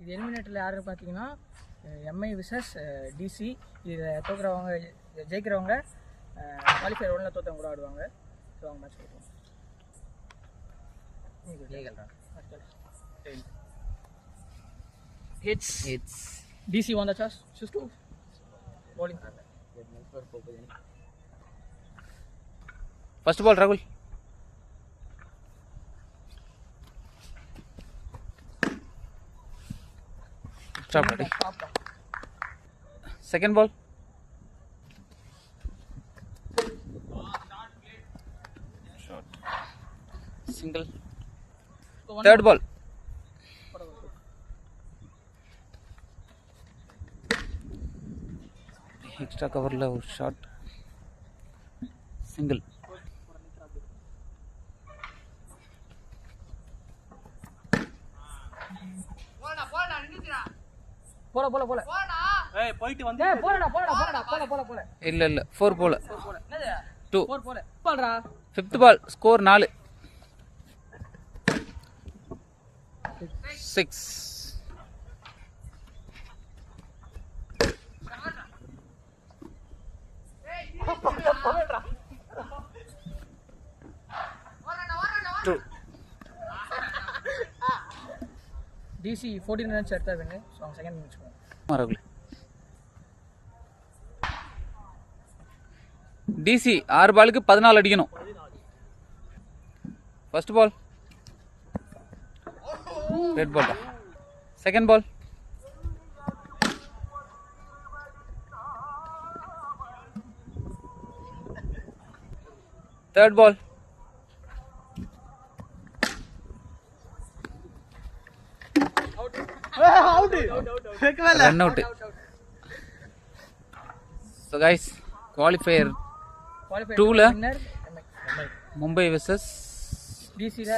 இது எலிமினேட்டரில் யாரு பார்த்தீங்கன்னா எம்ஐ விசஸ் டிசி. இதில் தோக்குறவங்க ஜெயிக்கிறவங்க குவாலிஃபயர் 1ல் தோற்றவங்க கூட ஆடுவாங்க. ஸோ அவங்க மேட்ச் கொடுப்போம். Hits. DC won the toss. Choose to bowling. First ball, Rahul. Stop, ready. Second ball. Short. Single. Third ball. Extra cover la shot. Single. போல ஏய் போயிட்டு வந்து ஏய் போடா இல்ல 4 போல என்னது 2 4 போல பால்டா. 5th ball score 4 6 2 DC 14 runs எடுத்தா வின்னு. ஸோ அவங்க செகண்ட் மேட்ச் போவோம். மறக்கல. DC 6 பாலுக்கு 14 அடிக்கணும். First ball red ball. Second ball third ball run out. So guys, qualifier 2 la Mumbai versus DC ல